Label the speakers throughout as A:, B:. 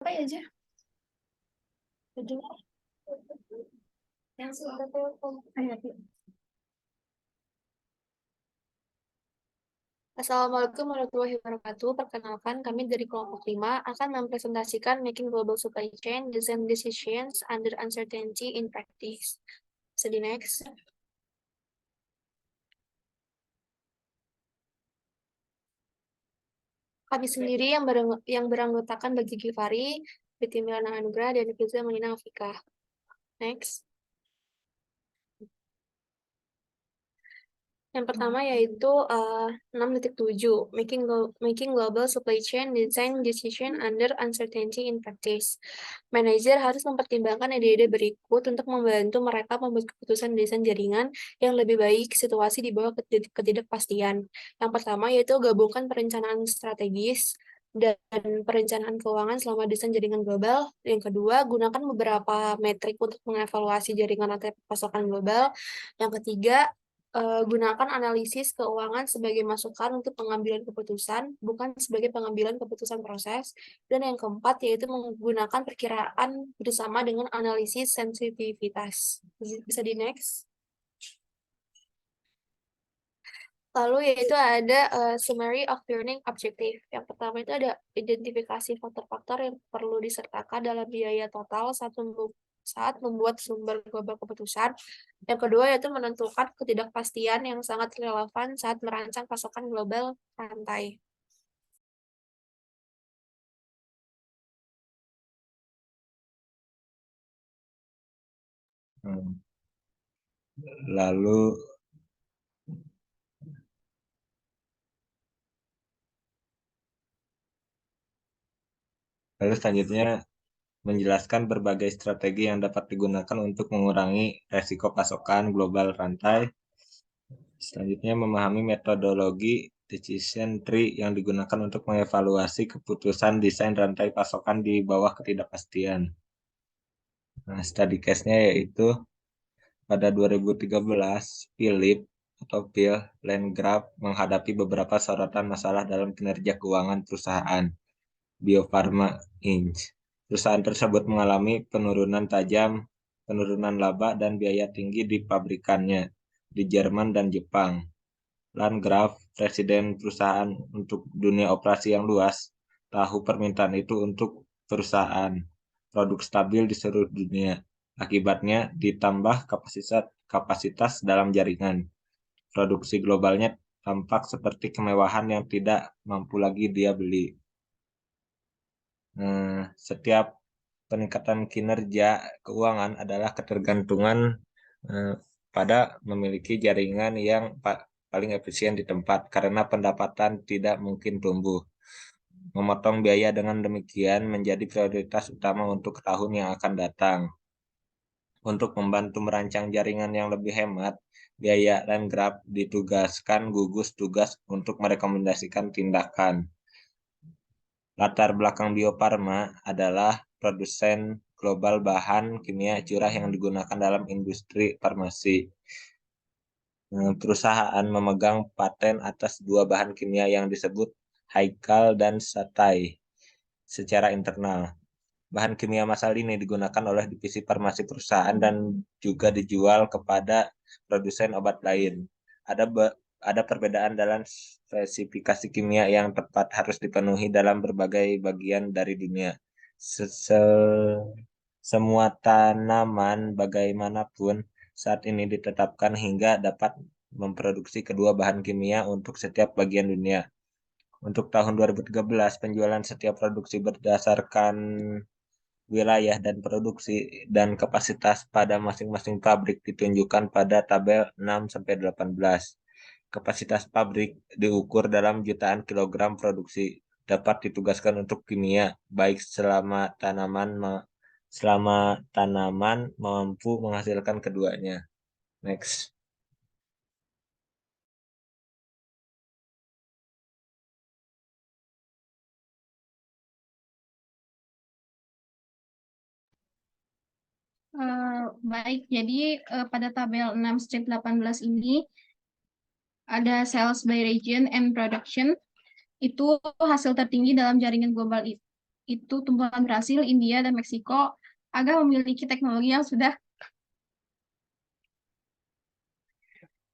A: Apa aja? Yang sudah telepon. Assalamualaikum warahmatullahi wabarakatuh. Perkenalkan, kami dari kelompok 5 akan mempresentasikan Making Global Supply Chain Design Decisions Under Uncertainty in Practice. So, the next. Kami sendiri yang beranggotakan Bagi Givari, Betty Milana Anugrah, dan Firza Menina Afika. Next. Yang pertama yaitu 6.7 Making Global Supply Chain Design Decision Under Uncertainty in Practice. Manajer harus mempertimbangkan ide-ide berikut untuk membantu mereka membuat keputusan desain jaringan yang lebih baik situasi di bawah ketidakpastian. Yang pertama yaitu gabungkan perencanaan strategis dan perencanaan keuangan selama desain jaringan global. Yang kedua, gunakan beberapa metrik untuk mengevaluasi jaringan rantai pasokan global. Yang ketiga, gunakan analisis keuangan sebagai masukan untuk pengambilan keputusan, bukan sebagai pengambilan keputusan proses. Dan yang keempat, yaitu menggunakan perkiraan bersama dengan analisis sensitivitas. Bisa di next. Lalu yaitu ada summary of learning objective. Yang pertama itu ada identifikasi faktor-faktor yang perlu disertakan dalam biaya total saat membuat sumber global keputusan. Yang kedua yaitu menentukan ketidakpastian yang sangat relevan saat merancang pasokan global rantai.
B: Lalu selanjutnya menjelaskan berbagai strategi yang dapat digunakan untuk mengurangi resiko pasokan global rantai. Selanjutnya memahami metodologi decision tree yang digunakan untuk mengevaluasi keputusan desain rantai pasokan di bawah ketidakpastian. Nah, study case-nya yaitu pada 2013, Phil Landgraf menghadapi beberapa sorotan masalah dalam kinerja keuangan perusahaan Bio Farma Inc. Perusahaan tersebut mengalami penurunan tajam, penurunan laba dan biaya tinggi di pabrikannya di Jerman dan Jepang. Landgraf, presiden perusahaan untuk dunia operasi yang luas, tahu permintaan itu untuk perusahaan produk stabil di seluruh dunia. Akibatnya ditambah kapasitas dalam jaringan. Produksi globalnya tampak seperti kemewahan yang tidak mampu lagi dia beli. Setiap peningkatan kinerja keuangan adalah ketergantungan pada memiliki jaringan yang paling efisien di tempat karena pendapatan tidak mungkin tumbuh. Memotong biaya dengan demikian menjadi prioritas utama untuk tahun yang akan datang. Untuk membantu merancang jaringan yang lebih hemat, biaya dan Grab ditugaskan gugus tugas untuk merekomendasikan tindakan. Latar belakang Bio Farma adalah produsen global bahan kimia curah yang digunakan dalam industri farmasi. Perusahaan memegang paten atas dua bahan kimia yang disebut Haikal dan Satai secara internal. Bahan kimia massal ini digunakan oleh divisi farmasi perusahaan dan juga dijual kepada produsen obat lain. Ada perbedaan dalam spesifikasi kimia yang tepat harus dipenuhi dalam berbagai bagian dari dunia. Semua tanaman bagaimanapun saat ini ditetapkan hingga dapat memproduksi kedua bahan kimia untuk setiap bagian dunia. Untuk tahun 2013, penjualan setiap produksi berdasarkan wilayah dan produksi dan kapasitas pada masing-masing pabrik ditunjukkan pada tabel 6-18. Kapasitas pabrik diukur dalam jutaan kilogram produksi, dapat ditugaskan untuk kimia, baik selama tanaman mampu menghasilkan keduanya. Next.
A: Baik, jadi pada tabel 6-18 ini ada sales by region and production. Itu hasil tertinggi dalam jaringan global itu.
C: itu tumbuhan Brasil, India, dan Meksiko agak memiliki teknologi yang sudah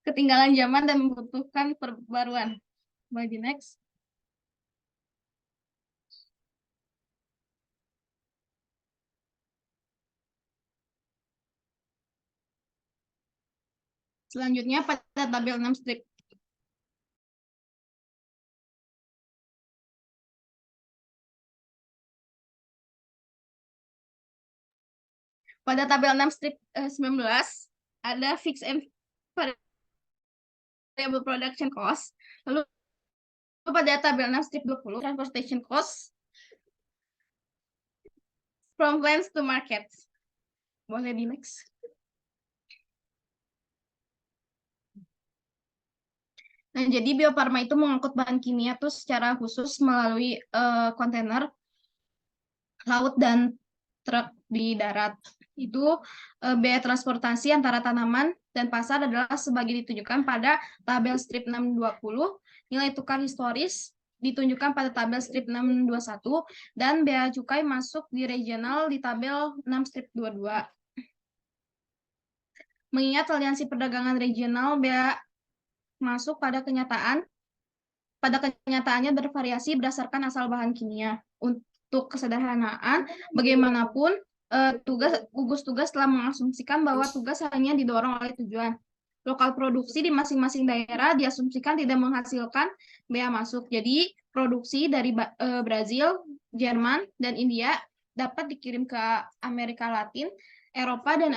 C: ketinggalan zaman dan membutuhkan perbaruan. By the next. Selanjutnya pada tabel 6 strip. Pada tabel 6 strip 19 ada fixed and variable production cost. Lalu pada tabel 6 strip 20 transportation cost from plants to markets. Boleh di next. Nah, jadi Bio Farma itu mengangkut bahan kimia tuh secara khusus melalui kontainer laut dan truk di darat. Itu biaya transportasi antara tanaman dan pasar adalah sebagai ditunjukkan pada tabel strip 620, nilai tukar historis ditunjukkan pada tabel strip 621, dan bea cukai masuk di regional di tabel 6 strip 22. Mengingat aliansi perdagangan regional bea masuk pada kenyataannya bervariasi berdasarkan asal bahan kimia. Untuk kesederhanaan, bagaimanapun gugus tugas telah mengasumsikan bahwa tugas hanya didorong oleh tujuan. Lokal produksi di masing-masing daerah diasumsikan tidak menghasilkan bea masuk. Jadi produksi dari Brazil, Jerman, dan India dapat dikirim ke Amerika Latin, Eropa, dan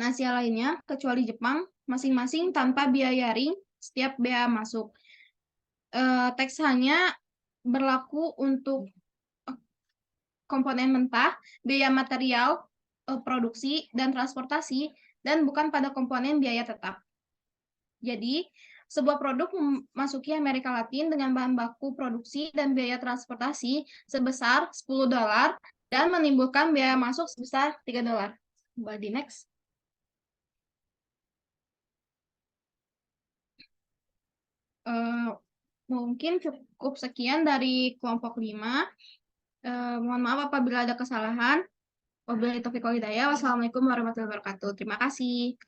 C: Asia lainnya, kecuali Jepang, masing-masing tanpa biaya ring setiap bea masuk. Teks hanya berlaku untuk komponen mentah, biaya material, produksi, dan transportasi, dan bukan pada komponen biaya tetap. Jadi, sebuah produk memasuki Amerika Latin dengan bahan baku produksi dan biaya transportasi sebesar $10 dan menimbulkan biaya masuk sebesar $3. Di next. Mungkin cukup sekian dari kelompok 5. Mohon maaf apabila ada kesalahan. Wabillahi taufiq wal hidayah. Wassalamualaikum warahmatullahi wabarakatuh. Terima kasih.